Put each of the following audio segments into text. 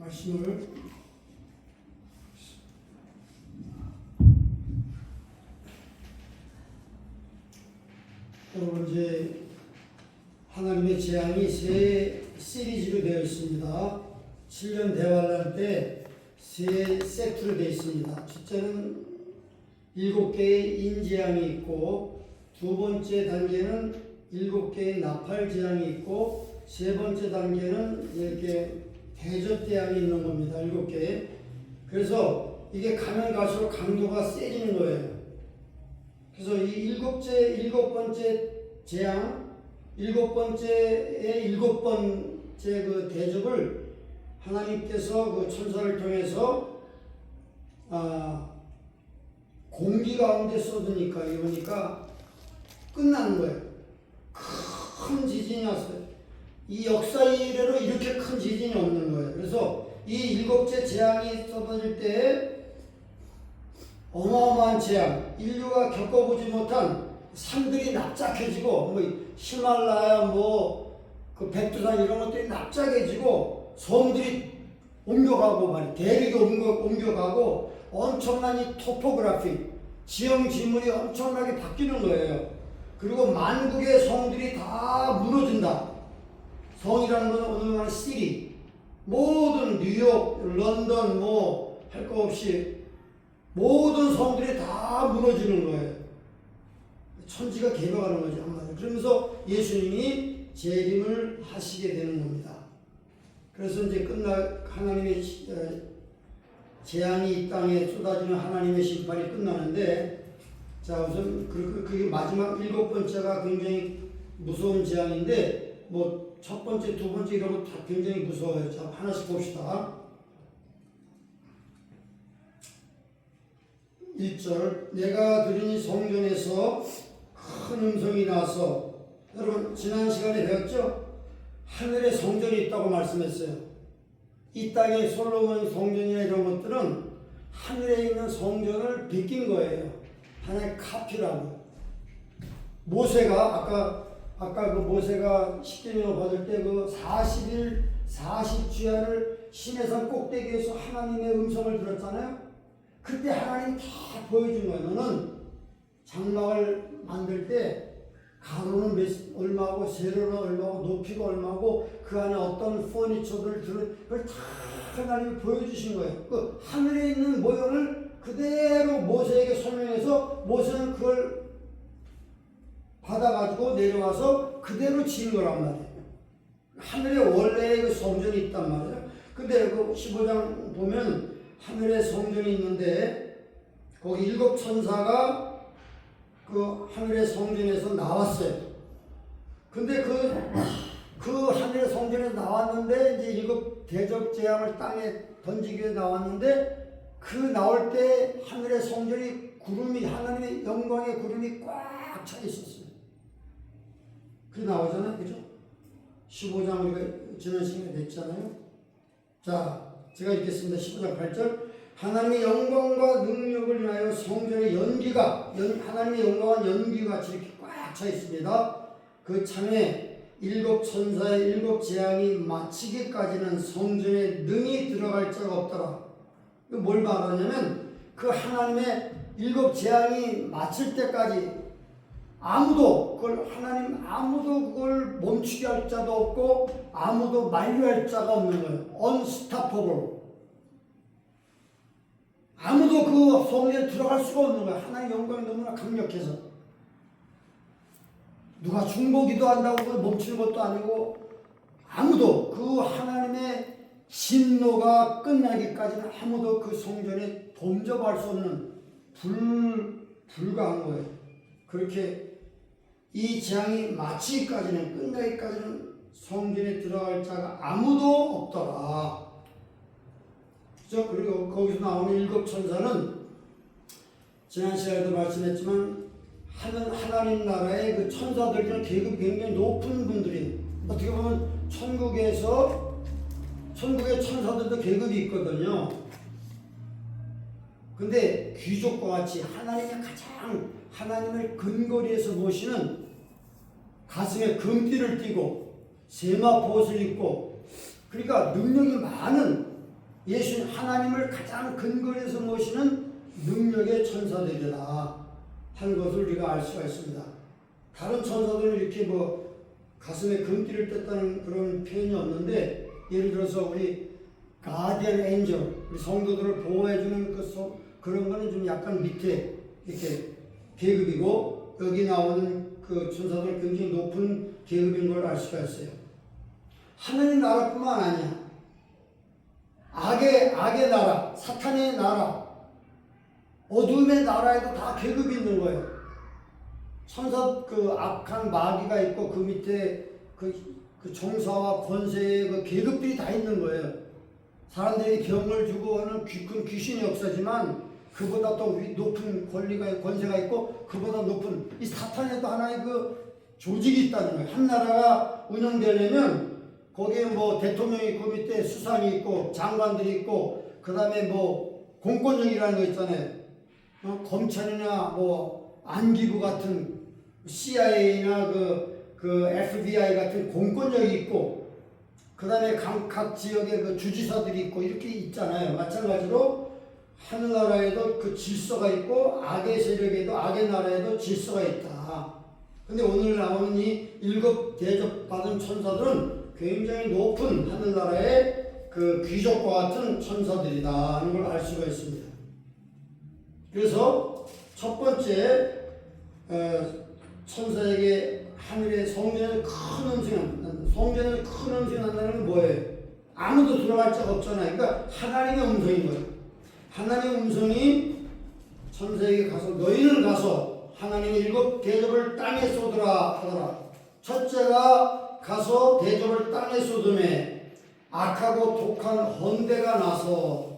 말씀을 여러분 이제 하나님의 재앙이 세 시리즈로 되어 있습니다. 7년 대환란 때 세 세트로 되어 있습니다. 첫째는 7개의 인재앙이 있고, 두 번째 단계는 7개의 나팔 재앙이 있고, 세 번째 단계는 이렇게 대접 재앙이 있는 겁니다. 7개. 그래서 이게 가면 갈수록 강도가 세지는 거예요. 그래서 이 일곱 번째 재앙, 7번째의 7번째 그 대접을 하나님께서 그 천사를 통해서 공기 가운데 쏟으니까 이러니까 끝나는 거예요. 큰 지진이 왔어요. 이 역사 이래로 이렇게 큰 지진이 없는 거예요. 그래서 이 7째 재앙이 쏟아질 때 어마어마한 재앙, 인류가 겪어보지 못한 산들이 납작해지고, 뭐 히말라야, 그 백두산 이런 것들이 납작해지고, 섬들이 옮겨가고 대륙이 옮겨가고, 엄청난 이 토포그래피, 지형 지물이 엄청나게 바뀌는 거예요. 그리고 만국의 성들이 다 무너진다. 성이라는 것은 오늘날 시리, 모든 뉴욕, 런던 할 거 없이 모든 성들이 다 무너지는 거예요. 천지가 개벽하는 거죠, 한마디로. 그러면서 예수님이 재림을 하시게 되는 겁니다. 그래서 이제 하나님의 재앙이 이 땅에 쏟아지는 하나님의 심판이 끝나는데, 자, 우선 그게 마지막 7번째가 굉장히 무서운 재앙인데, 첫 번째, 두 번째 이런 거 다 굉장히 무서워요. 자, 하나씩 봅시다. 1절, 내가 들은 이 성전에서 큰 음성이 나서, 여러분 지난 시간에 배웠죠? 하늘에 성전이 있다고 말씀했어요. 이 땅의 솔로몬 성전이나 이런 것들은 하늘에 있는 성전을 비낀 거예요. 하나의 카피라고. 모세가 아까 그 모세가 십계명을 받을 때 그 40일 40주야를 시내산 꼭대기에서 하나님의 음성을 들었잖아요. 그때 하나님 다 보여준 거예요. 너는 장막을 만들 때 가로는 얼마고 세로는 얼마고 높이가 얼마고 그 안에 어떤 퍼니처들을 그걸 다 하나님이 보여주신 거예요. 그 하늘에 있는 모형을 그대로 모세에게 설명해서 모세는 그걸 받아가지고 내려와서 그대로 지은 거란 말이에요. 하늘에 원래의 그 성전이 있단 말이에요. 근데 그 15장 보면 하늘에 성전이 있는데 거기 7 천사가 그 하늘의 성전에서 나왔어요. 근데 그 하늘의 성전에서 나왔는데 이제 7 대접 재앙을 땅에 던지기 위해 나왔는데 그 나올 때 하늘의 성전이 하나님의 영광의 구름이 꽉 차 있었어요. 그게 나오잖아요. 그죠? 15장 우리가 지난 시간에 냈잖아요. 자, 제가 읽겠습니다. 15장 8절. 하나님의 영광과 능력을 인하여 성전의 하나님의 영광과 연기같이 이렇게 꽉 차 있습니다. 그 참에 7 천사의 7 재앙이 마치기까지는 성전에 능히 들어갈 자가 없더라. 뭘 말하냐면 그 하나님의 7 재앙이 마칠 때까지 아무도 그걸 멈추게 할 자도 없고 아무도 만류할 자가 없는 거예요. Unstoppable. 아무도 그 성전에 들어갈 수가 없는 거예요. 하나님의 영광이 너무나 강력해서. 누가 중보기도 한다고 그걸 멈추는 것도 아니고 아무도 그 하나님의 진노가 끝나기까지는 아무도 그 성전에 범접할 수 없는 불가한 거예요. 그렇게 이 재앙이 마치기까지는 끝나기까지는 성전에 들어갈 자가 아무도 없더라. 그죠? 그리고 거기서 나오는 7 천사는 지난 시간에도 말씀했지만 하나님 나라의 그 천사들 중 계급이 굉장히 높은 분들이 어떻게 보면 천국의 천사들도 계급이 있거든요. 근데 귀족과 같이 하나님을 근거리에서 모시는 가슴에 금띠를 띠고 세마포옷을 입고 그러니까 능력이 많은 예수 하나님을 가장 근거해서 모시는 능력의 천사들이다 하는 것을 우리가 알 수가 있습니다. 다른 천사들은 이렇게 뭐 가슴에 금띠를 뗐다는 그런 표현이 없는데, 예를 들어서 우리 가디언 엔젤, 우리 성도들을 보호해주는 그런 거는 좀 약간 밑에 이렇게 계급이고, 여기 나오는 그 천사들은 굉장히 높은 계급인 걸 알 수가 있어요. 하나님 나라뿐만 아니야. 악의 나라, 사탄의 나라, 어둠의 나라에도 다 계급이 있는 거예요. 천사 그 악한 마귀가 있고 그 밑에 그 정사와 권세의 그 계급들이 다 있는 거예요. 사람들이 병을 주고 하는 큰 귀신의 역사지만 그보다 더 높은 권세가 있고 그보다 높은 이 사탄에도 하나의 그 조직이 있다는 거예요. 한 나라가 운영되려면 거기에 뭐 대통령이 있고 밑에 수상이 있고 장관들이 있고 그 다음에 뭐 공권력이라는 거 있잖아요. 검찰이나 뭐 안기부 같은 CIA나 그 FBI 같은 공권력이 있고 그 다음에 각 지역에 그 주지사들이 있고 이렇게 있잖아요. 마찬가지로 하늘나라에도 그 질서가 있고 악의 세력에도 악의 나라에도 질서가 있다. 근데 오늘 나오는 이 7 대접받은 천사들은 굉장히 높은 하늘나라의 그 귀족과 같은 천사들이다 하는 걸 알 수가 있습니다. 그래서 첫 번째 천사에게 하늘의 성전에 큰 음성이 난다. 성전에 큰 음성이 난다는 건 뭐예요? 아무도 들어갈 자가 없잖아요. 그러니까 하나님의 음성인 거예요. 하나님의 음성이 천사에게 가서 너희는 가서 하나님의 7 대접을 땅에 쏟으라 하더라. 첫째가 가서 대접을 땅에 쏟음에 악하고 독한 헌대가 나서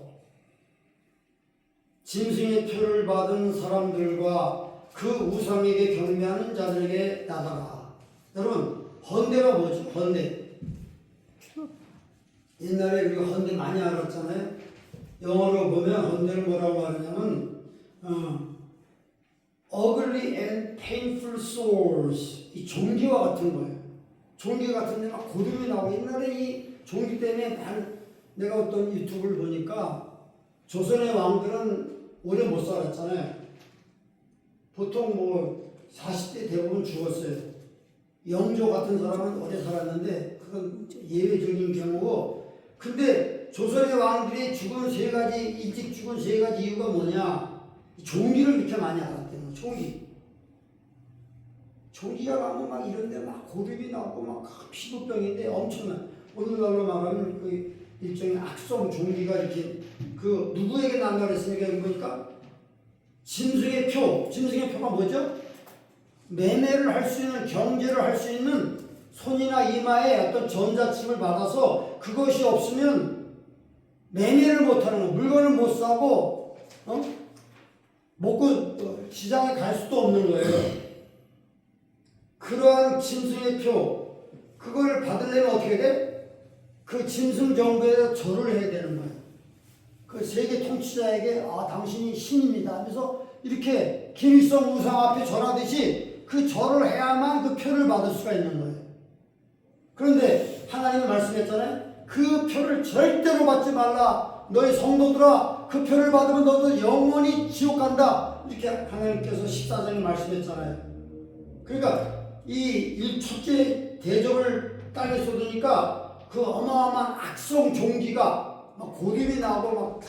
짐승의 표를 받은 사람들과 그 우상에게 경배하는 자들에게 나가라. 여러분, 헌대가 뭐죠? 헌대. 옛날에 우리가 헌대 많이 알았잖아요. 영어로 보면 헌대를 뭐라고 말하냐면 ugly and painful sores. 이 종기와 같은 거예요. 종기 같은 데 막 고름이 나오고, 옛날에 이 종기 때문에 내가 어떤 유튜브를 보니까 조선의 왕들은 오래 못 살았잖아요. 보통 뭐 40대 대부분 죽었어요. 영조 같은 사람은 오래 살았는데 그건 예외적인 경우고, 근데 조선의 왕들이 죽은 일찍 죽은 3가지 이유가 뭐냐? 종기를 이렇게 많이 알았대요. 종기가 가면 막 이런데 막 고름이 나고 막 피부병인데 엄청난, 오늘날로 말하면 그 일종의 악성 종기가 이렇게 그 누구에게 난다 그랬습니까? 여기 보니까 짐승의 표가 뭐죠? 매매를 할 수 있는, 경제를 할 수 있는 손이나 이마에 어떤 전자침을 받아서 그것이 없으면 매매를 못하는 거, 물건을 못 사고 먹고 시장에 갈 수도 없는 거예요. 그러한 짐승의 표, 그걸 받으려면 어떻게 돼? 그 짐승 정부에 절을 해야 되는 거예요. 그 세계 통치자에게 당신이 신입니다 하면서 이렇게 김일성 우상 앞에 절하듯이 그 절을 해야만 그 표를 받을 수가 있는 거예요. 그런데 하나님은 말씀했잖아요. 그 표를 절대로 받지 말라. 너희 성도들아, 그 표를 받으면 너도 영원히 지옥 간다. 이렇게 하나님께서 14장에 말씀했잖아요. 그러니까 이 첫째 대접을 땅에 쏟으니까 그 어마어마한 악성 종기가 막 고름이 나고 막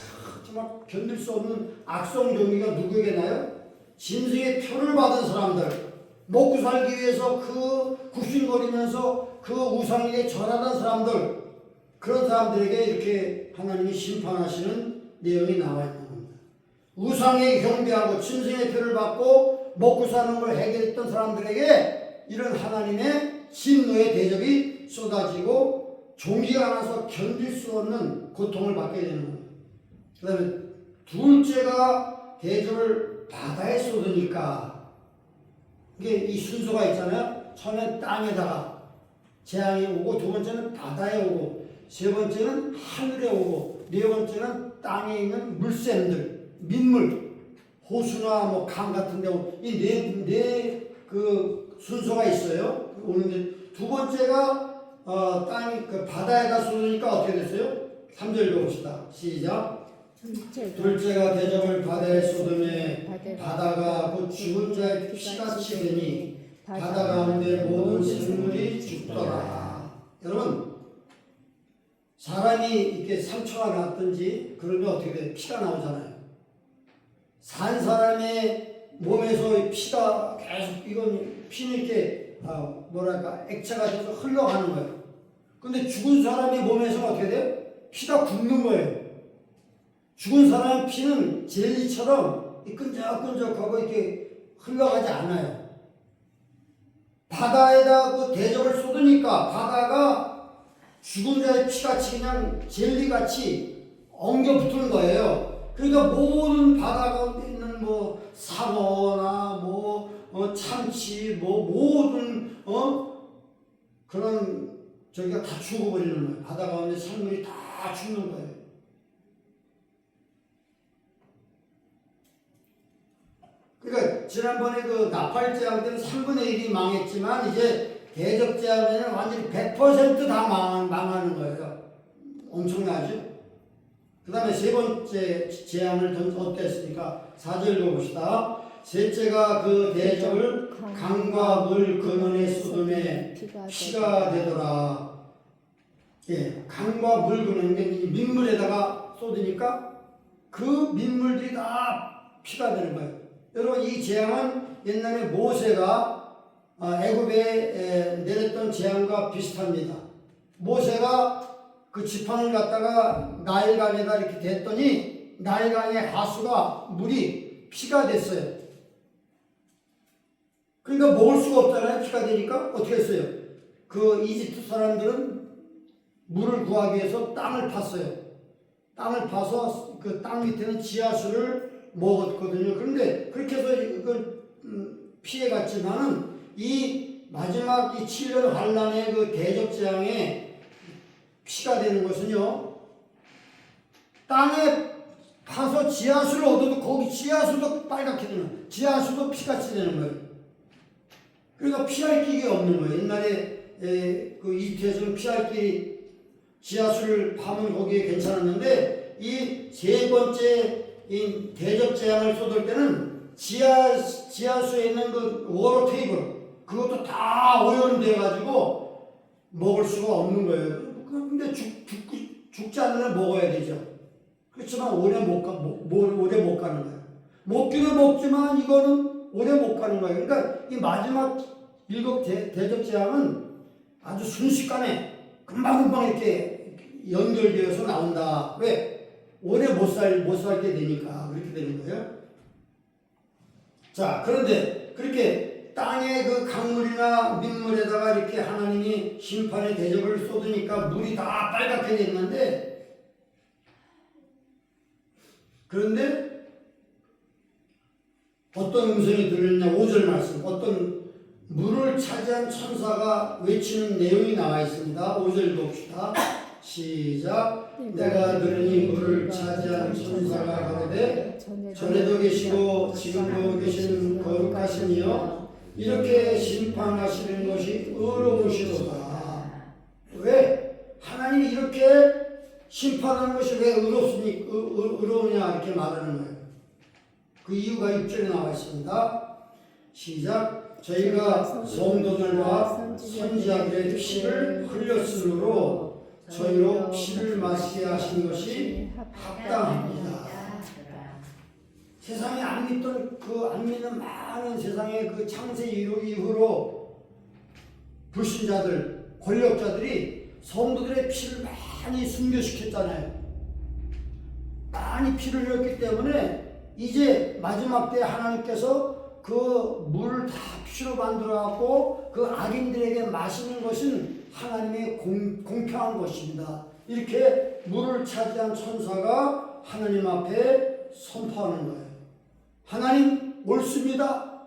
정말 견딜 수 없는 악성 종기가 누구에게 나요? 짐승의 표를 받은 사람들, 먹고 살기 위해서 그 굽신거리면서 그 우상에게 절하던 사람들, 그런 사람들에게 이렇게 하나님이 심판하시는 내용이 나와 있는 겁니다. 우상에 경배하고 짐승의 표를 받고 먹고 사는 걸 해결했던 사람들에게 이런 하나님의 진노의 대접이 쏟아지고 종기가 나서 견딜 수 없는 고통을 받게 되는 겁니다. 그 다음에 둘째가 대접을 바다에 쏟으니까, 이게 이 순서가 있잖아요. 처음엔 땅에다가 재앙이 오고, 두 번째는 바다에 오고, 세 번째는 하늘에 오고, 네 번째는 땅에 있는 물샘들, 민물, 호수나 뭐 강 같은 데 오고, 이 네 순서가 있어요. 오는데 두 번째가 땅이 그 바다에다 쏟으니까 어떻게 됐어요? 3절 읽어봅시다. 시작. 둘째가 대접을 바다에 쏟음에 바다가 곧 죽은 자의 피같이 되니 바다 가운데 모든 생물이 죽더라. 여러분, 사람이 이렇게 상처가 났든지 그러면 어떻게 돼? 피가 나오잖아요. 산 사람의 몸에서 피가 계속, 이건 피는 이렇게 뭐랄까 액체가 돼서 흘러가는 거예요. 근데 죽은 사람의 몸에서 어떻게 돼? 피가 굳는 거예요. 죽은 사람의 피는 젤리처럼 끈적끈적하고 이렇게 흘러가지 않아요. 바다에다 그 대접을 쏟으니까 바다가 죽은 자의 피같이 그냥 젤리같이 엉겨 붙는 거예요. 그러니까 모든 바다 가운데 있는 뭐 상어나 참치 모든 그런 저기가 다 죽어버리는 거예요. 바다 가운데 생물이 다 죽는 거예요. 그러니까 지난번에 그 나팔재앙 때는 3분의 1이 망했지만 이제 대접재앙에는 완전히 100%다 망하는 거예요. 엄청나죠? 그 다음에 세 번째 재앙을 어땠습니까? 4절 읽어봅시다. 셋째가 그 대접을 강과 물 근원의 쏟음에 피가 되더라. 예, 강과 물 근원에 민물에다가 쏟으니까 그 민물들이 다 피가 되는 거예요. 여러분, 이 재앙은 옛날에 모세가 애굽에 내렸던 재앙과 비슷합니다. 모세가 그 지팡이를 갖다가 나일강에다 이렇게 댔더니 나일강의 하수가 물이 피가 됐어요. 그러니까 먹을 수가 없잖아요. 피가 되니까 어떻게 했어요? 그 이집트 사람들은 물을 구하기 위해서 땅을 팠어요. 땅을 파서 그 땅 밑에는 지하수를 먹었거든요. 그런데 그렇게 해서 피해갔지만은 이 마지막 이 7년 환란의 그 대접재앙에 피가 되는 것은요, 땅에 파서 지하수를 얻어도 거기 지하수도 빨갛게 되는, 지하수도 피같이 되는 거예요. 그러니까 피할 길이 없는 거예요. 옛날에 그 이집트에서는 피할 길이 지하수를 파면 거기에 괜찮았는데 이 세 번째 이 대접재앙을 쏟을 때는 지하수에 있는 그 워터 테이블 그것도 다 오염돼 가지고 먹을 수가 없는 거예요. 근데 죽지 않으면 먹어야 되죠. 그렇지만 오래 못 가는 거예요. 먹기는 먹지만 이거는 오래 못 가는 거예요. 그러니까 이 마지막 7 대접재앙은 아주 순식간에 금방금방 이렇게 연결되어서 나온다. 왜? 오래 못 살게 되니까 그렇게 되는 거예요. 자, 그런데 그렇게 땅에 그 강물이나 민물에다가 이렇게 하나님이 심판의 대접을 쏟으니까 물이 다 빨갛게 됐는데, 그런데 어떤 음성이 들리냐? 5절 말씀. 어떤 물을 차지한 천사가 외치는 내용이 나와 있습니다. 5절 봅시다. 시작. 내가 들으니 물을 차지한 천사가 가로되 전에도 계시고 지금도 계신 거룩하시니요 이렇게 심판하시는 것이 의로우시도다. 왜? 하나님이 이렇게 심판하는 것이 왜 의로우냐 이렇게 말하는 거예요. 그 이유가 6절에 나와 있습니다. 시작. 저희가 성도들과 선지자들의 피를 흘렸으므로 저희로 피를 마시게 하신 것이 합당합니다. 세상에 안 믿는 많은 세상의 그 창세 이후로 불신자들, 권력자들이 성도들의 피를 많이 순교시켰잖아요. 많이 피를 흘렸기 때문에 이제 마지막 때 하나님께서 그 물을 다 피로 만들어갖고 그 악인들에게 마시는 것은 하나님의 공평한 것입니다. 이렇게 물을 차지한 천사가 하나님 앞에 선포하는 거예요. 하나님 옳습니다.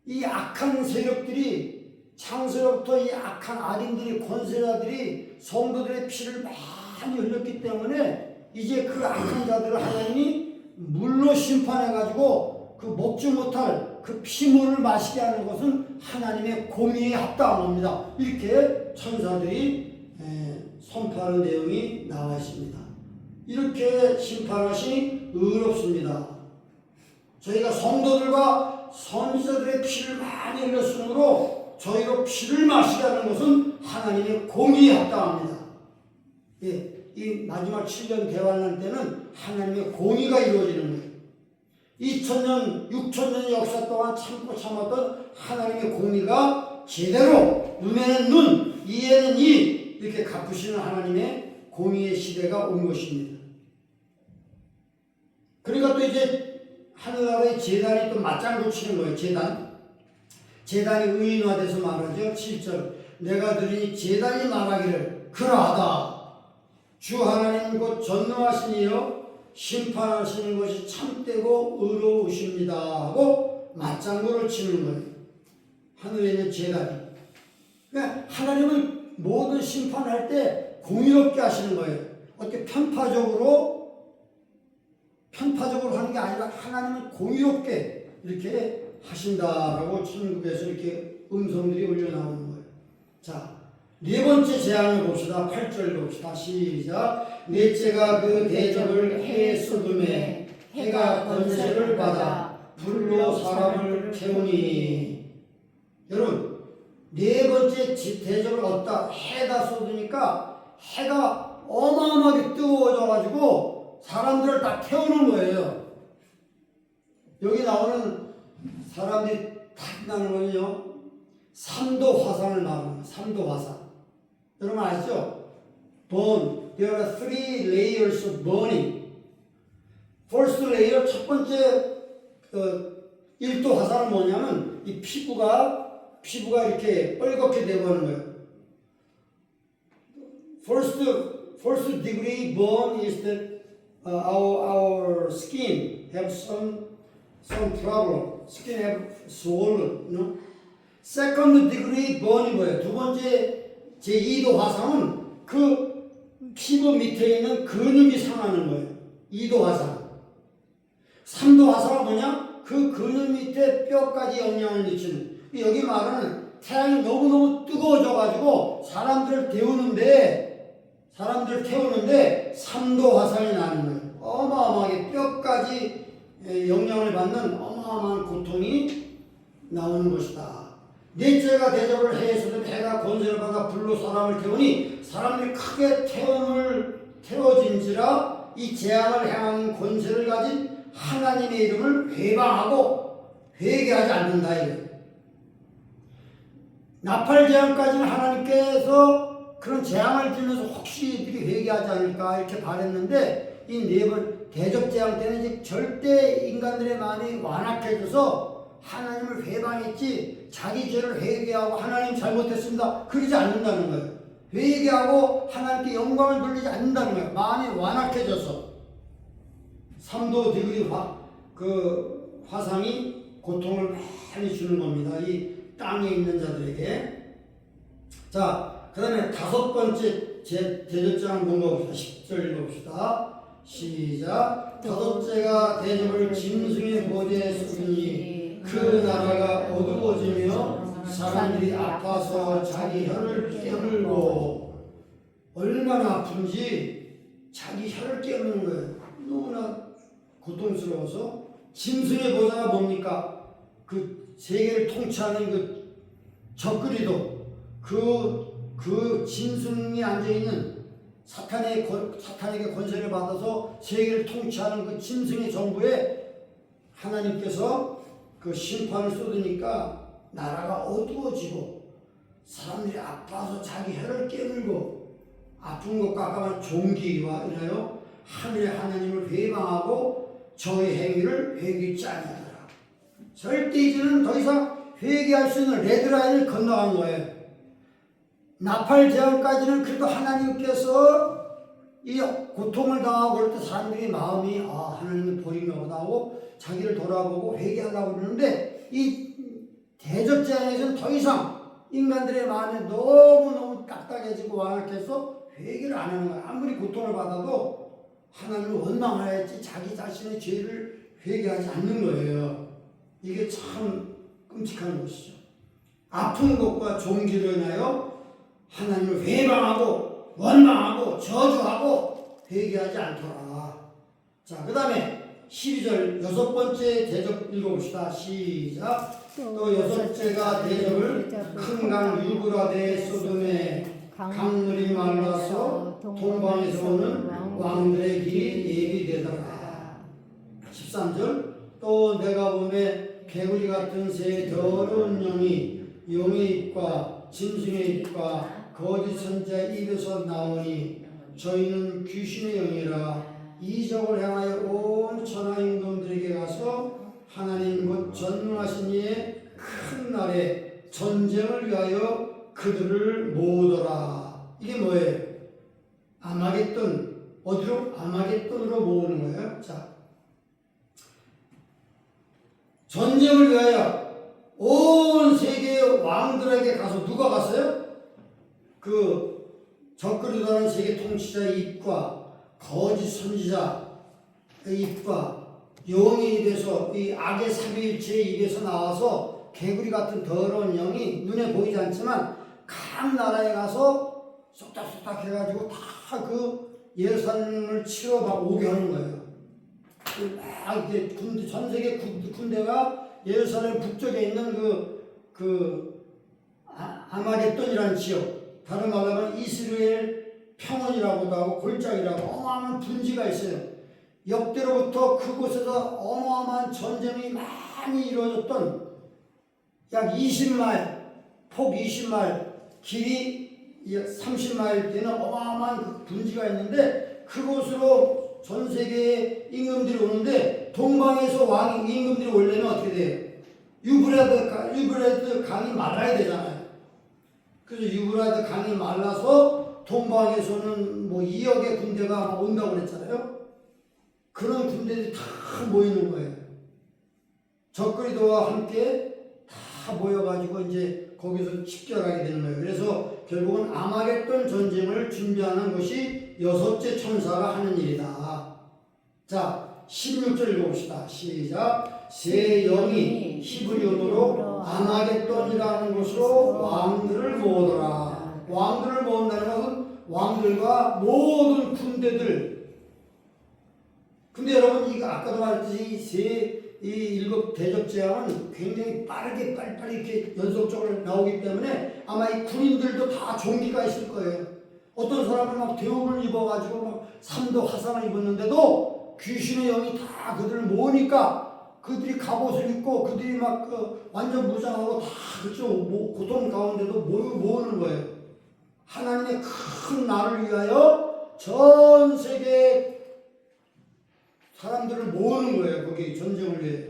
이 악한 세력들이 창세로부터 이 악한 악인들이 권세자들이 성도들의 피를 많이 흘렸기 때문에 이제 그 악한 자들을 하나님이 물로 심판해가지고 그 먹지 못할 그 피물을 마시게 하는 것은 하나님의 공의에 합당한 겁니다. 이렇게 천사들이 선포하는 내용이 나와 있습니다. 이렇게 심판하시니 의롭습니다. 저희가 성도들과 선지자들의 피를 많이 흘렸으므로 저희로 피를 마시게 하는 것은 하나님의 공의에 합당합니다. 예, 이 마지막 7년 대환란 때는 하나님의 공의가 이루어지는 거예요. 2000년, 6000년의 역사 동안 참고 참았던 하나님의 공의가 제대로 눈에는 눈, 이에는 이 이렇게 갚으시는 하나님의 공의의 시대가 온 것입니다. 그러니까 또 이제 하늘나라의 제단이 또 맞장구 치는 거예요. 제단이 의인화돼서 말하죠. 7절 내가 들으니 제단이 말하기를 그러하다. 주 하나님 곧 전능하신 이여 심판하시는 것이 참되고 의로우십니다 하고 맞장구를 치는 거예요. 하늘에 있는 제단이. 그러니까 하나님은 모든 심판할 때 공의롭게 하시는 거예요. 어떻게 편파적으로 하는 게 아니라 하나님은 공의롭게 이렇게 하신다라고 천국에서 이렇게 음성들이 울려나오는 거예요. 자, 네 번째 재앙을 봅시다. 8절 봅시다. 시작. 넷째가 그 대접을 해에 쏟음에 해가 권세를 받아 불로 사람을 태우니. 여러분, 네 번째 대접을 얻다 해가 쏟으니까 해가 어마어마하게 뜨거워져가지고 사람들을 다 태우는 거예요. 여기 나오는 사람들이 탁 나는 거는요, 3도 화산을 말합니다. 3도 화산. 여러분 아시죠? Burn. There are 3 layers of burning. First layer, 첫 번째 1도 화산은 뭐냐면 이 피부가 이렇게 빨갛게 되고 하는 거예요. First degree burn is that our skin have some problem. Skin have swollen. No? Second degree burn이 뭐예요? 두 번째 제2도 화상은 그 피부 밑에 있는 근육이 상하는 거예요. 2도 화상. 3도 화상은 뭐냐? 그 근육 밑에 뼈까지 영향을 미치는. 여기 말하는 태양이 너무너무 뜨거워져가지고 사람들을 태우는데 3도 화상이 나는 거예요. 어마어마하게 뼈까지 영향을 받는 어마어마한 고통이 나오는 것이다. 넷째가 대접을 해서는 해가 권세를 받아 불로 사람을 태우니 사람들이 크게 태워진지라 이 재앙을 행하는 권세를 가진 하나님의 이름을 회방하고 회개하지 않는다. 이거예요. 나팔 재앙까지는 하나님께서 그런 재앙을 주면서 혹시 이들이 회개하지 않을까 이렇게 바랬는데 이 네 번 대접 재앙 때는 이제 절대 인간들의 마음이 완악해져서 하나님을 회방했지 자기 죄를 회개하고 하나님 잘못했습니다 그러지 않는다는 거예요. 회개하고 하나님께 영광을 돌리지 않는다는 거예요. 마음이 완악해져서 3도 디그리 화상이 고통을 많이 주는 겁니다. 이 땅에 있는 자들에게. 자, 그 다음에 5번째 대접장은 뭔가 봅시다. 10절 읽어봅시다. 시작. 5째가 대접을 짐승의 보좌에 쏟으니 그 나라가 어두워지며 사람들이 아파서 자기 혀를 깨물고. 얼마나 아픈지 자기 혀를 깨무는 거예요. 너무나 고통스러워서. 짐승의 보좌가 뭡니까? 그 세계를 통치하는 그 적그리도 그 짐승이 앉아있는 사탄에게 권세를 받아서 세계를 통치하는 그 짐승의 정부에 하나님께서 그 심판을 쏟으니까 나라가 어두워지고 사람들이 아파서 자기 혀를 깨물고 아픈 것과 아까만 종기와 인하여 하늘의 하나님을 회방하고 저의 행위를 회개치 아니하더라. 절대 이제는 더 이상 회개할 수 있는 레드라인을 건너간 거예요. 나팔 재앙까지는 그래도 하나님께서 이 고통을 당하고 그럴 때 사람들이 마음이 하나님은 버린가 보다 하고 자기를 돌아보고 회개하려고 그러는데 이 대접 재앙에서는 더 이상 인간들의 마음이 너무너무 딱딱해지고 완악해서 회개를 안 하는 거예요. 아무리 고통을 받아도 하나님을 원망하였지 자기 자신의 죄를 회개하지 않는 거예요. 이게 참 끔찍한 것이죠. 아픈 것과 종기로 인하여 하나님을 회방하고 원망하고 저주하고 회개하지 않더라. 자, 그 다음에 12절 여섯 번째 대접 읽어봅시다. 시작. 또 여섯째가 대접을 큰 강 유브라데 소돔에 강물이 말라서 동방에서 오는 왕들의 길이 예비되더라. 13절 또 내가 보매 개구리 같은 새 더러운 영이 용의 입과 짐승의 입과 거짓 선지자의 입에서 나오니 저희는 귀신의 영이라 이적을 향하여 온 천하 임금들에게 가서 하나님 곧 전능하신 이의 큰 날에 전쟁을 위하여 그들을 모으더라. 이게 뭐예요? 아마겟돈. 어디로? 아마겟돈으로 모으는 거예요. 자, 전쟁을 위하여 온 세계의 왕들에게 가서 누가 갔어요? 그 적그리도하는 세계 통치자의 입과 거짓 선지자의 입과 영의 입에서 이 악의 삼위일체의 입에서 나와서 개구리 같은 더러운 영이 눈에 보이지 않지만 각 나라에 가서 쏙닥쏙닥 해가지고 다 그 예루살렘을 치러 막 오게 하는 거예요. 막 이렇게 전 세계 군대가 예루살렘 북쪽에 있는 아마겟돈이라는 지역, 다른 말로 하면 이스라엘 평원이라고도 하고 골짜기라고 어마어마한 분지가 있어요. 역대로부터 그곳에서 어마어마한 전쟁이 많이 이루어졌던 약 20마일, 폭 20마일, 길이 30마일 되는 어마어마한 그 분지가 있는데 그곳으로 전 세계의 임금들이 오는데 동방에서 임금들이 오려면 어떻게 돼요? 유브라데 강이 말라야 되잖아요. 그래서 유브라데 강이 말라서 동방에서는 뭐 2억의 군대가 온다고 그랬잖아요. 그런 군대들이 다 모이는 거예요. 적그리도와 함께 다 모여가지고 이제 거기서 집결하게 되는 거예요. 그래서 결국은 아마겟돈 전쟁을 준비하는 것이 여섯째 천사가 하는 일이다. 자, 16절 읽어봅시다. 시작. 새 영이 히브리어로 아마겟돈이라는 곳으로 왕들을 모으더라. 왕들을 모은다는 것은 왕들과 모든 군대들. 근데 여러분, 이거 아까도 말했듯이 이 일곱 대접 재앙은 굉장히 빠르게 빨리빨리 이렇게 연속적으로 나오기 때문에 아마 이 군인들도 다 종기가 있을 거예요. 어떤 사람은 막 대우를 입어가지고 막 3도 화상을 입었는데도 귀신의 영이 다 그들을 모으니까 그들이 갑옷을 입고 그들이 막 완전 무장하고 다 그쪽 고통 가운데도 모으는 거예요. 하나님의 큰 날을 위하여 전 세계 사람들을 모으는 거예요. 거기 전쟁을 위해.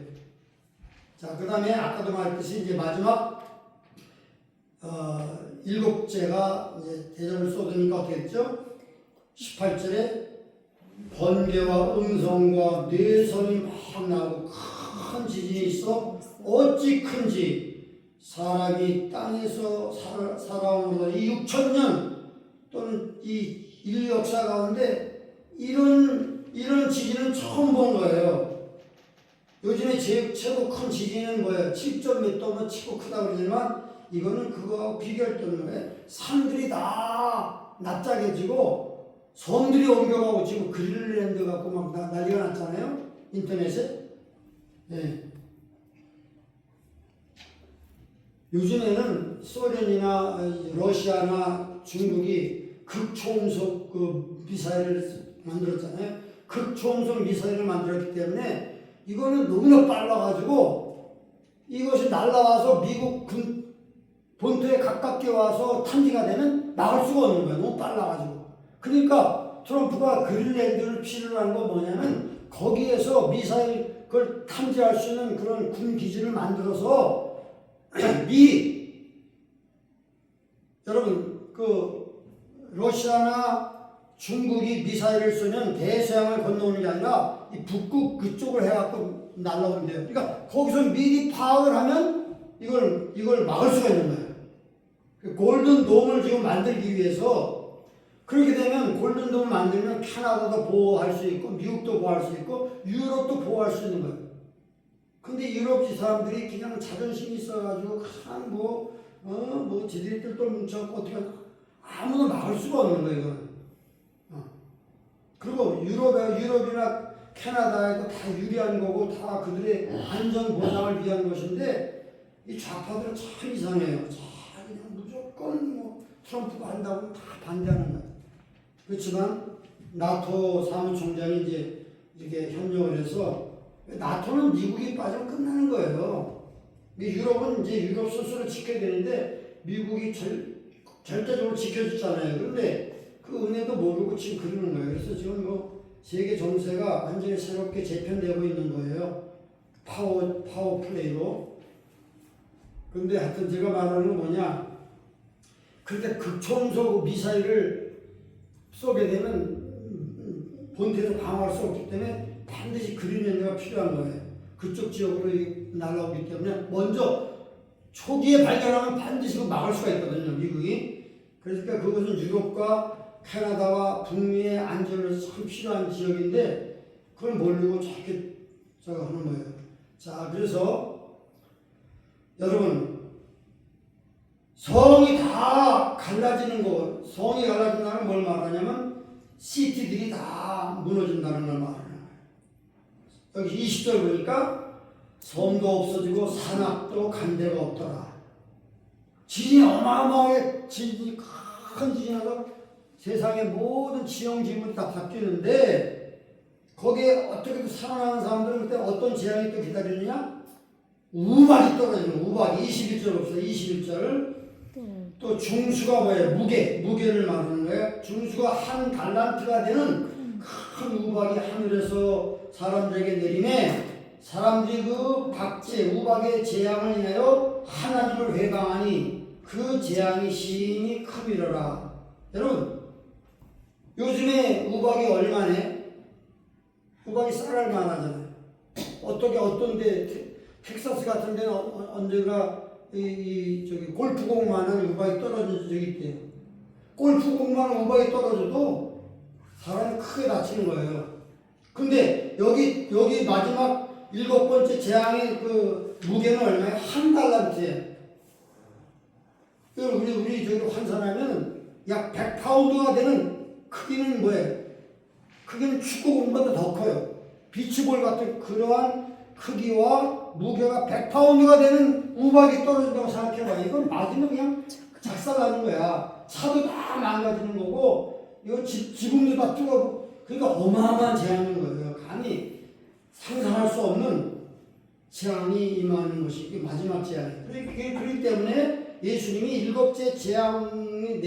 자, 그 다음에 아까도 말했듯이 이제 마지막 일곱째가 이제 대접을 쏟으니까 어떻게 했죠? 18절에 번개와 음성과 뇌성이 막 나고 큰 지진이 있어 어찌 큰지 사람이 땅에서 살아온 이 6천년 또는 이 인류 역사 가운데 이런 지진은 처음 본 거예요. 요즘에 최고 큰 지진은 뭐예요? 7점 몇 도면 치고 크다 그러지만 이거는 그거하고 비교할 데 없는 거예요. 산들이 다 납작해지고 섬들이 옮겨가고 지금 그린랜드 갖고 막 난리가 났잖아요. 인터넷에. 네. 요즘에는 소련이나 러시아나 중국이 극초음속 미사일을 만들었잖아요. 극초음속 미사일을 만들었기 때문에 이거는 너무나 빨라가지고 이것이 날아와서 미국 본토에 가깝게 와서 탐지가 되면 나갈 수가 없는 거예요. 너무 빨라가지고. 그러니까 트럼프가 그린랜드를 필요로 한 건 뭐냐면 거기에서 미사일 그걸 탐지할 수 있는 그런 군 기지를 만들어서 여러분 러시아나 중국이 미사일을 쏘면 대서양을 건너오는 게 아니라 이 북극 그쪽을 해갖고 날라오는데요. 그러니까 거기서 미리 파악을 하면 이걸 막을 수가 있는 거예요. 골든돔을 지금 만들기 위해서 그렇게 되면 골든돔을 만들면 캐나다도 보호할 수 있고 미국도 보호할 수 있고 유럽도 보호할 수 있는 거예요. 근데 유럽 사람들이 그냥 자존심이 있어가지고 그냥 지들이 뜰똘 뭉쳐갖고 어떻게 아무도 막을 수가 없는 거예요. 이거는. 그리고 유럽이나 캐나다에도 다 유리한 거고 다 그들의 안전 보장을 위한 것인데 이 좌파들은 참 이상해요. 참 그냥 무조건 뭐 트럼프가 한다고 다 반대하는 거예요. 그렇지만 나토 사무총장이 이제 이렇게 협력을 해서 나토는 미국이 빠지면 끝나는 거예요. 유럽은 이제 유럽 스스로 지켜야 되는데 미국이 절대적으로 지켜줬잖아요. 그런데 그 은혜도 모르고 지금 그러는 거예요. 그래서 지금 뭐 세계 정세가 완전히 새롭게 재편되고 있는 거예요. 파워 플레이로. 근데 하여튼 제가 말하는 건 뭐냐. 그렇게 극초음속 미사일을 쏘게 되면 본태에서 방어할 수 없기 때문에 반드시 그린 연료가 필요한 거예요. 그쪽 지역으로 날아오기 때문에 먼저 초기에 발견하면 반드시 막을 수가 있거든요. 미국이. 그러니까 그것은 유럽과 캐나다와 북미의 안전을 위해서 참 필요한 지역인데 그걸 모르고 저렇게 하는 거예요. 자, 그래서 여러분 성이 다 갈라지는 거, 성이 갈라진다는 뭘 말하냐면 시티들이 다 무너진다는 걸 말하는 거예요. 여기 20절 보니까 섬도 없어지고 산악도 간데가 없더라. 지진이 어마어마하게 큰 지진이 나서 세상의 모든 지형지물이 다 바뀌는데 거기에 어떻게든 살아나는 사람들은 그때 어떤 재앙이 또 기다리느냐? 우박이 떨어지는 우박이 21절 없어요. 21절 또 중수가 뭐예요? 무게를 말하는 거예요. 중수가 한 달란트가 되는 큰 우박이 하늘에서 사람들에게 내리매 사람들이 그 박제 우박의 재앙을 인하여 하나님을 회방하니 그 재앙이 심히 크미러라. 여러분 요즘에 우박이 얼마네? 우박이 쌀알 만하잖아요. 어떤데 텍사스 같은 데는 언제가 저기 골프공만한 우박이 떨어진 적이 있대요. 골프공만한 우박이 떨어져도 사람이 크게 다치는 거예요. 근데 여기 마지막 7번째 재앙의 그 무게는 얼마예요? 한 달란트예요. 우리 저기 환산하면 약 100파운드가 되는 크기는 뭐예요? 크기는 축구공보다 더 커요. 비치볼 같은 그러한 크기와 무게가 100파운드가 되는 우박이 떨어진다고 생각해봐요. 이건 맞으면 그냥 작살나는 거야. 차도 다 망가지는 거고, 이거 지붕도 다 뚫어. 그러니까 어마어마한 재앙인 거예요. 감히 상상할 수 없는 재앙이 임하는 것이 마지막 재앙이에요. 그렇기 때문에 예수님이 7째 재앙이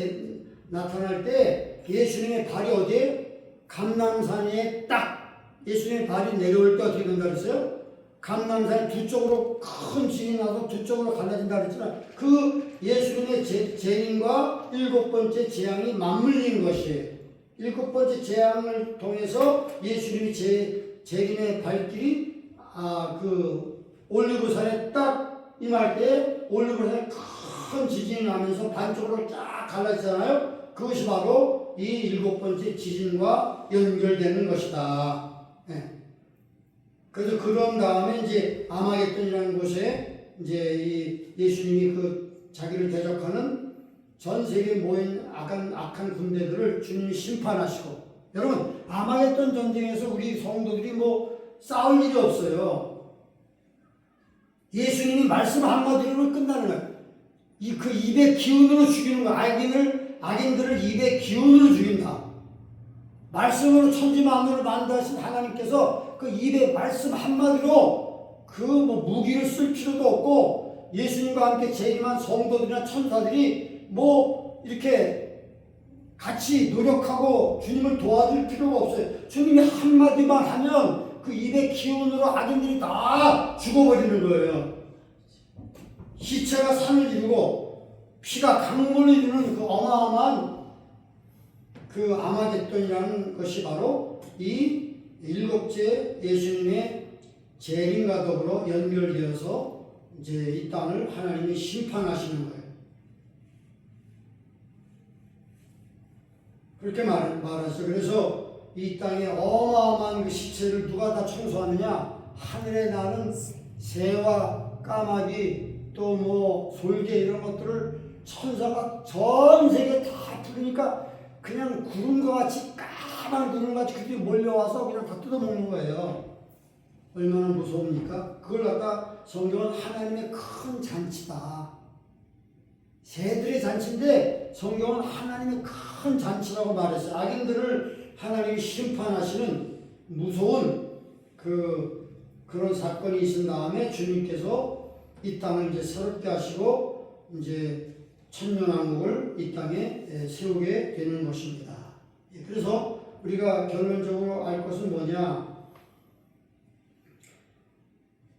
나타날 때 예수님의 발이 어디에? 감람산에 딱 예수님의 발이 내려올 때 어떻게 된다 그랬어요? 감람산이 두 쪽으로 큰 지진이 나서 두 쪽으로 갈라진다 그랬잖아요. 그 예수님의 재림과 7번째 재앙이 맞물린 것이에요. 7번째 재앙을 통해서 예수님이 재림의 발길이 그 올리브산에 딱 임할 때 올리브산에 큰 지진이 나면서 반쪽으로 쫙 갈라지잖아요. 그것이 바로 이 7번째 지진과 연결되는 것이다. 네. 그래서 그런 다음에 이제 아마겟돈이라는 곳에 이제 이 예수님이 그 자기를 대적하는 전 세계에 모인 악한 군대들을 주님이 심판하시고, 여러분 아마겟돈 전쟁에서 우리 성도들이 뭐 싸울 일이 없어요. 예수님이 말씀 한마디로 끝나는 거예요. 그 입의 기운으로 죽이는 거예요. 악인들을 입의 기운으로 죽인다. 말씀으로 천지만물을 만드신 하나님께서 그 입의 말씀 한마디로 그 뭐 무기를 쓸 필요도 없고, 예수님과 함께 재림한 성도들이나 천사들이 뭐 이렇게 같이 노력하고 주님을 도와줄 필요가 없어요. 주님이 한마디만 하면 그 입의 기운으로 악인들이 다 죽어버리는 거예요. 시체가 산을 이루고 피가 강물을 이루는 그 어마어마한 그 아마겟돈이라는 것이 바로 이 7째 예수님의 재림과 더불어 연결되어서 이제 이 땅을 하나님이 심판하시는 거예요. 그렇게 말하죠. 그래서 이 땅에 어마어마한 그 시체를 누가 다 청소하느냐? 하늘에 나는 새와 까마귀 또 뭐 솔개 이런 것들을 천사가 전 세계 다 부르니까 그냥 구름과 같이 사방 들은같이 그들이 몰려와서 그냥 다 뜯어먹는 거예요. 얼마나 무서웁니까? 그걸 갖다 성경은 하나님의 큰 잔치다. 새들의 잔치인데 성경은 하나님의 큰 잔치라고 말했어요. 악인들을 하나님이 심판하시는 무서운 그런 사건이 있은 다음에 주님께서 이 땅을 이제 새롭게 하시고 이제 천년왕국을 이 땅에 세우게 되는 것입니다. 그래서 우리가 결론적으로 알 것은 뭐냐?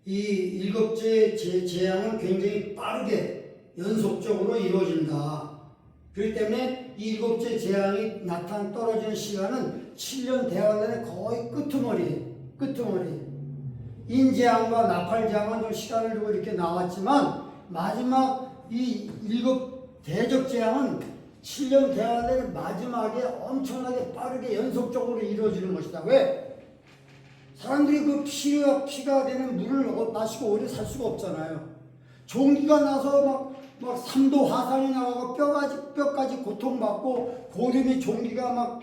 이 일곱째 재앙은 굉장히 빠르게 연속적으로 이루어진다. 그렇기 때문에 이 일곱째 재앙이 떨어지는 시간은 7년 대환란의 거의 끄트머리. 인재앙과 나팔재앙은 좀 시간을 두고 이렇게 나왔지만 마지막 이 일곱 대적 재앙은 7년 대환란의 마지막에 엄청나게 빠르게 연속적으로 이루어지는 것이다. 왜? 사람들이 그 피가 되는 물을 마시고 오래 살 수가 없잖아요. 종기가 나서 막 3도 화상이 나가고 뼈까지 고통받고 고름이 종기가 막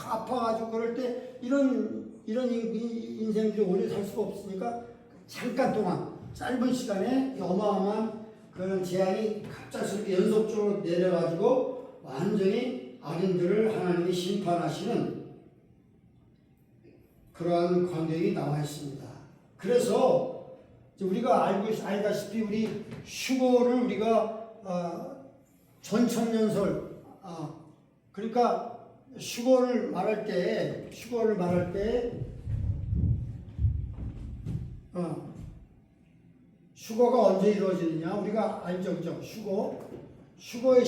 아파가지고 그럴 때 이런 인생들이 오래 살 수가 없으니까 잠깐 동안 짧은 시간에 어마어마한 그런 재앙이 갑작스럽게 연속적으로 내려가지고 완전히 악인들을 하나님이 심판하시는 그러한 광경이 나와 있습니다. 그래서 우리가 알다시피 우리 휴거를 우리가 전천년설 그러니까 휴거를 말할 때 휴거가 언제 이루어지느냐 우리가 알죠, 그죠? 휴거의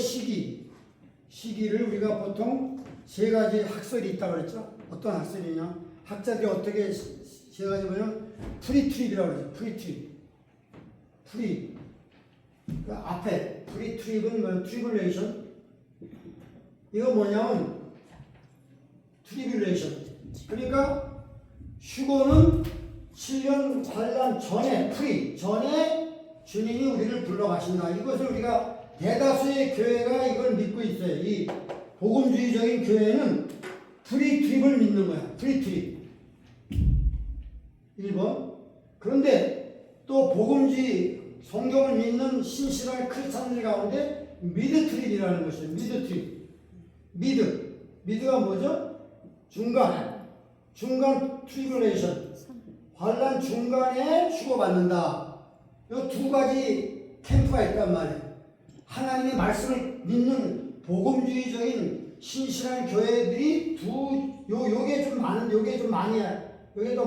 시기를 우리가 보통 세 가지 학설이 있다고 그랬죠. 어떤 학설이냐? 학자들이 어떻게 세 가지 보면 프리트립이라고 그러죠. 프리. 그 앞에 프리트립은 뭐 트리블레이션. 이거 뭐냐면 트리블레이션. 그러니까 휴거는 7년 관람 전에 전에 주님이 우리를 불러가신다. 이것을 우리가 대다수의 교회가 이걸 믿고 있어요. 이 복음주의적인 교회는 프리트립을 믿는 거야. 프리트립. 1번. 그런데 또 복음주의 성경을 믿는 신실한 크리스찬들 가운데 미드트립이라는 것이에요. 미드가 뭐죠? 중간 트리블레이션. 환난 중간에 휴거받는다. 이 두 가지 캠프가 있단 말이에요. 하나님의 말씀을 믿는 복음주의적인 신실한 교회들이 요게 좀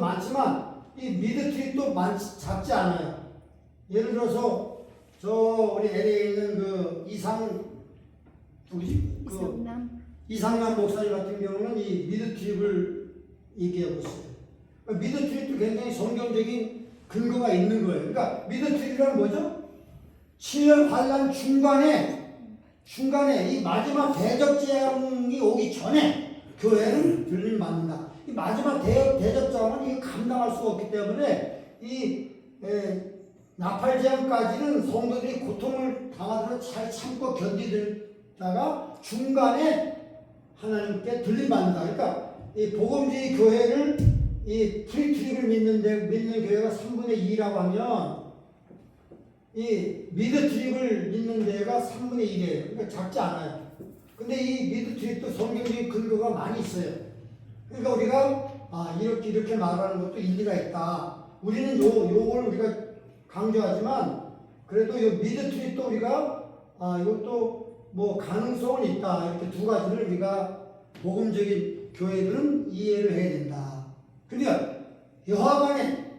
많지만 이 미드트립도 작지 않아요. 예를 들어서 우리 LA에 있는 그 이상남 목사님 같은 경우는 이 미드트립을 얘기하고 있어요. 미드트립도 굉장히 성경적인 근거가 있는 거예요. 그러니까 미드트립이란 뭐죠? 7년 환난 중간에 이 마지막 대적 재앙이 오기 전에 교회는 들림 받는다. 이 마지막 대적 재앙은 이거 감당할 수가 없기 때문에 이 나팔 재앙까지는 성도들이 고통을 당하도록 잘 참고 견디다가 중간에 하나님께 들림 받는다. 그러니까 이 복음주의 교회를 이 프리트립을 믿는 교회가 3분의 2라고 하면 이 미드트립을 믿는 데가 3분의 1이에요. 그러니까 작지 않아요. 근데 이 미드트립도 성경적인 근거가 많이 있어요. 그러니까 우리가 이렇게 말하는 것도 일리가 있다. 우리는 요걸 우리가 강조하지만 그래도 요 미드트립도 우리가 이것도 뭐 가능성은 있다. 이렇게 두 가지를 우리가 복음적인 교회들은 이해를 해야 된다. 그러니까 여하간에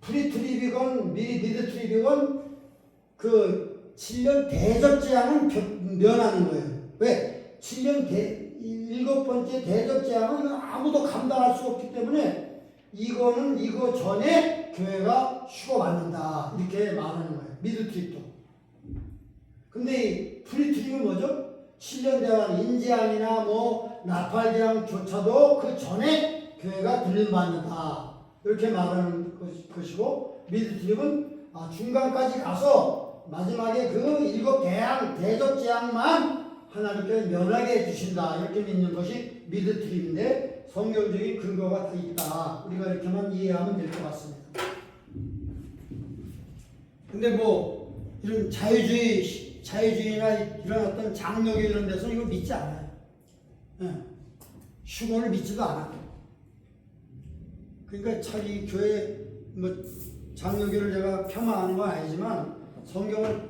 프리트립이건 미드트립이건 그 7년 대적 재앙은 면하는 거예요. 왜? 7년 일곱 번째 대적 재앙은 아무도 감당할 수 없기 때문에 이거 전에 교회가 휴거받는다. 이렇게 말하는 거예요. 미드트립도. 근데 이 프리트립은 뭐죠? 7년 대환 인재앙이나 뭐 나팔재앙조차도 그 전에 교회가 들림받는다. 이렇게 말하는 것이고 미드트립은 중간까지 가서 마지막에 그 일곱 대적 재앙만 하나님께 면하게 해주신다. 이렇게 믿는 것이 미드트립인데 성경적인 근거가 다 있다. 우리가 이렇게만 이해하면 될 것 같습니다. 근데 뭐 이런 자유주의나 이런 어떤 장로교 이런 데서 이거 믿지 않아요. 예. 휴거를 믿지도 않아. 그러니까 자기 교회 뭐 장로교를 제가 폄하하는 건 아니지만 성경을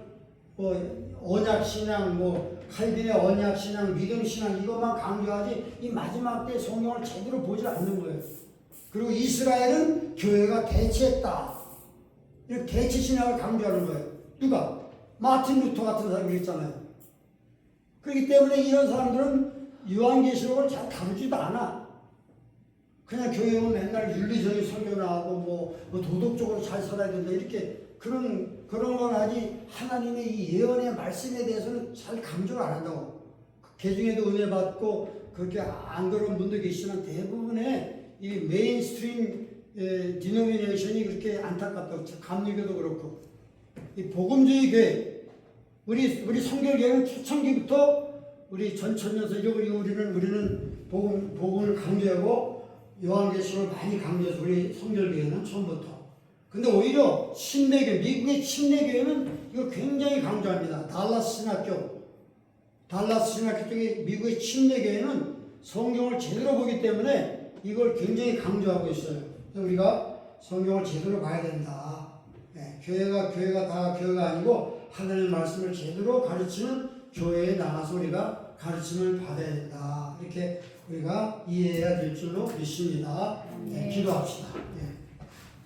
뭐 언약신앙 뭐 칼빈의 언약신앙 믿음신앙 이것만 강조하지 이 마지막 때 성경을 제대로 보지 않는 거예요. 그리고 이스라엘은 교회가 대체했다. 이렇게 대체신앙을 강조하는 거예요. 누가? 마틴 루터 같은 사람이 있잖아요. 그렇기 때문에 이런 사람들은 요한계시록을 잘 다루지도 않아. 그냥 교회 오면 맨날 윤리적인 설교 나오고 뭐 도덕적으로 잘 살아야 된다 이렇게 그런 건 하지 하나님의 이 예언의 말씀에 대해서는 잘 강조를 안 한다고. 그 중에도 은혜 받고 그렇게 안 그런 분도 계시지만 대부분의 이 메인스트림 디노미네이션이 그렇게 안타깝다고. 감리교도 그렇고 이 복음주의 교회 우리 성결교회는 초창기부터 우리 전천년서 잃어버리고 우리는 복음을 강조하고 요한계시록을 많이 강조해서 우리 성결교회는 처음부터. 근데 오히려 침례교회, 미국의 침례교회는 이걸 굉장히 강조합니다. 달라스 신학교 쪽에 미국의 침례교회는 성경을 제대로 보기 때문에 이걸 굉장히 강조하고 있어요. 그래서 우리가 성경을 제대로 봐야 된다. 네, 교회가 다 교회가 아니고 하나님의 말씀을 제대로 가르치는 교회에 나가서 우리가 가르침을 받아야 된다. 이렇게 우리가 이해해야 될 줄로 믿습니다. 네, 기도합시다. 네.